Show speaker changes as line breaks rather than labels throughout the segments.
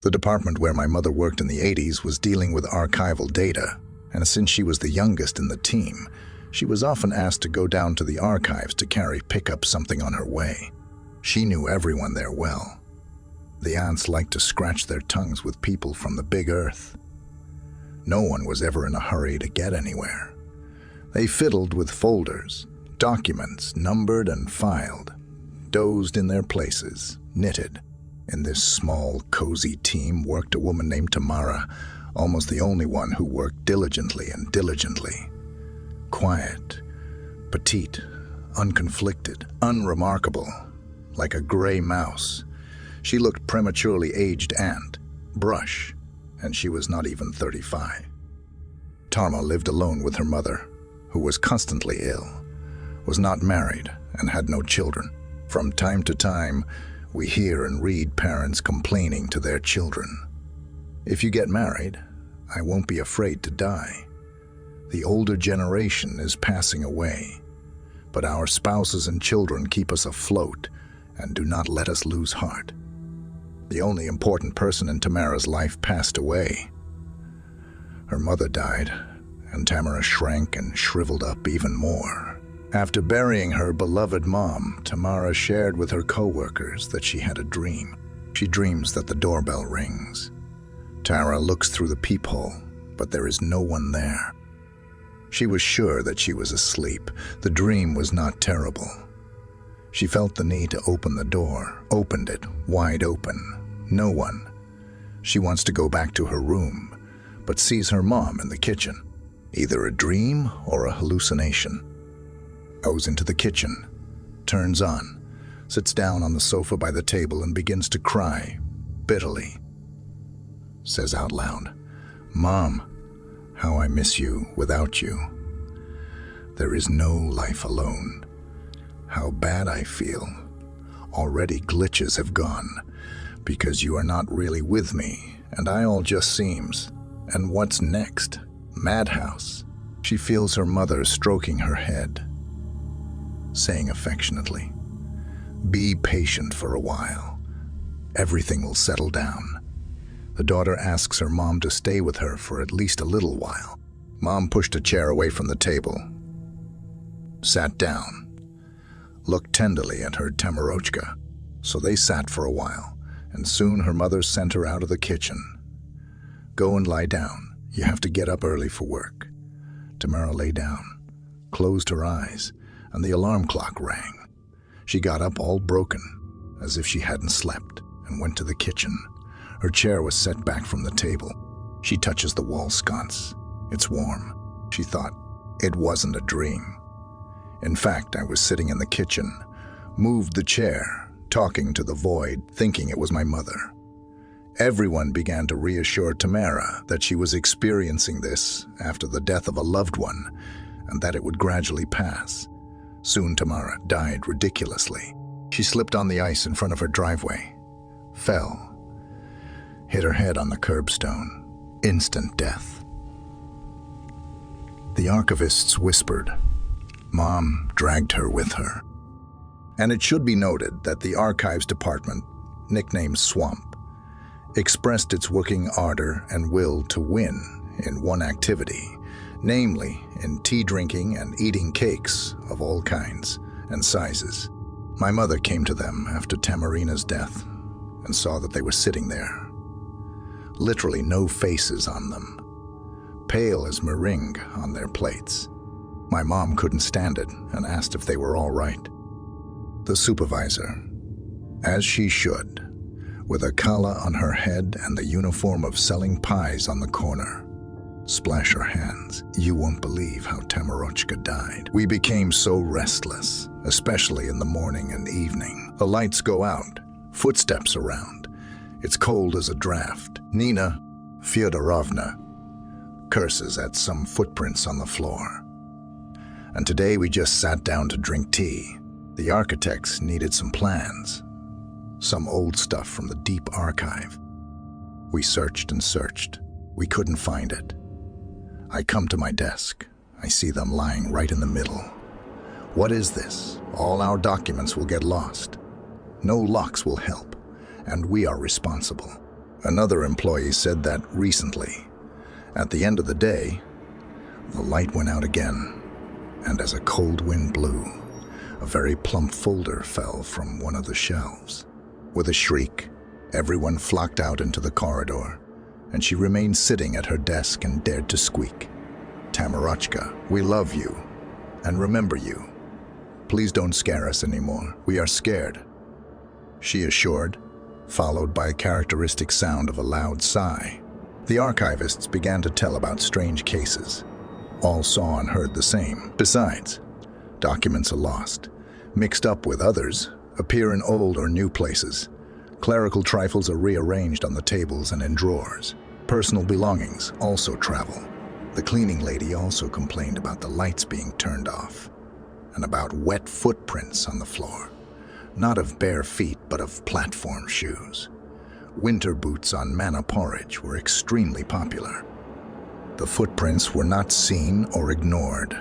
The department where my mother worked in the 80s was dealing with archival data, and since she was the youngest in the team, she was often asked to go down to the archives to pick up something on her way. She knew everyone there well. The aunts liked to scratch their tongues with people from the big earth. No one was ever in a hurry to get anywhere. They fiddled with folders, documents numbered and filed, dozed in their places, knitted. In this small, cozy team worked a woman named Tamara, almost the only one who worked diligently and diligently. Quiet, petite, unconflicted, unremarkable, like a gray mouse. She looked prematurely aged and brush, and she was not even 35. Tamara lived alone with her mother, who was constantly ill, was not married, and had no children. From time to time, we hear and read parents complaining to their children. If you get married, I won't be afraid to die. The older generation is passing away, but our spouses and children keep us afloat and do not let us lose heart. The only important person in Tamara's life passed away. Her mother died, and Tamara shrank and shriveled up even more. After burying her beloved mom, Tamara shared with her co-workers that she had a dream. She dreams that the doorbell rings. Tara looks through the peephole, but there is no one there. She was sure that she was asleep. The dream was not terrible. She felt the need to open the door, opened it wide open. No one. She wants to go back to her room, but sees her mom in the kitchen. Either a dream or a hallucination. Goes into the kitchen, turns on, sits down on the sofa by the table and begins to cry, bitterly. Says out loud, "Mom, how I miss you without you. There is no life alone. How bad I feel. Already glitches have gone, because you are not really with me, and I all just seems. And what's next? Madhouse." She feels her mother stroking her head, saying affectionately, "Be patient for a while. Everything will settle down." The daughter asks her mom to stay with her for at least a little while. Mom pushed a chair away from the table, sat down, looked tenderly at her Tamarochka. So they sat for a while, and soon her mother sent her out of the kitchen. "Go and lie down. You have to get up early for work." Tamara lay down, closed her eyes, and the alarm clock rang. She got up all broken, as if she hadn't slept, and went to the kitchen. Her chair was set back from the table. She touches the wall sconce. It's warm. She thought, it wasn't a dream. In fact, I was sitting in the kitchen, moved the chair, talking to the void, thinking it was my mother. Everyone began to reassure Tamara that she was experiencing this after the death of a loved one, and that it would gradually pass. Soon Tamara died ridiculously. She slipped on the ice in front of her driveway, fell, hit her head on the curbstone. Instant death. The archivists whispered. Mom dragged her with her. And it should be noted that the archives department, nicknamed Swamp, expressed its working ardor and will to win in one activity, namely in tea drinking and eating cakes of all kinds and sizes. My mother came to them after Tamarina's death and saw that they were sitting there. Literally no faces on them, pale as meringue on their plates. My mom couldn't stand it and asked if they were all right. The supervisor, as she should, with a kala on her head and the uniform of selling pies on the corner, splash her hands. You won't believe how Tamarochka died. We became so restless, especially in the morning and evening. The lights go out, footsteps around. It's cold as a draft. Nina Fyodorovna curses at some footprints on the floor. And today we just sat down to drink tea. The architects needed some plans, some old stuff from the deep archive. We searched and searched. We couldn't find it. I come to my desk. I see them lying right in the middle. What is this? All our documents will get lost. No locks will help, and we are responsible. Another employee said that recently. At the end of the day, the light went out again, and as a cold wind blew, a very plump folder fell from one of the shelves. With a shriek, everyone flocked out into the corridor, and she remained sitting at her desk and dared to squeak. "Tamarachka, we love you and remember you. Please don't scare us anymore. We are scared," she assured, followed by a characteristic sound of a loud sigh. The archivists began to tell about strange cases. All saw and heard the same. Besides, documents are lost, mixed up with others, appear in old or new places. Clerical trifles are rearranged on the tables and in drawers. Personal belongings also travel. The cleaning lady also complained about the lights being turned off and about wet footprints on the floor, not of bare feet but of platform shoes. Winter boots on manna porridge were extremely popular. The footprints were not seen or ignored,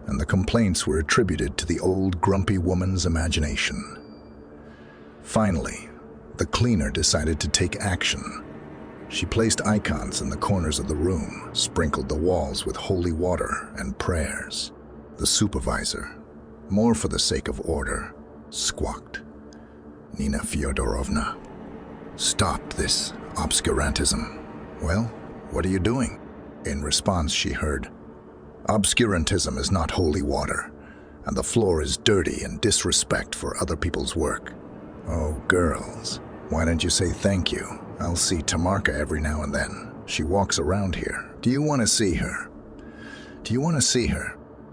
and the complaints were attributed to the old grumpy woman's imagination. Finally, the cleaner decided to take action. She placed icons in the corners of the room, sprinkled the walls with holy water and prayers. The supervisor, more for the sake of order, squawked, "Nina Fyodorovna, stop this obscurantism." "Well, what are you doing?" In response, she heard, "Obscurantism is not holy water, and the floor is dirty and disrespect for other people's work." "Oh, girls, why don't you say thank you? I'll see Tamara every now and then. She walks around here. Do you want to see her? Do you want to see her?"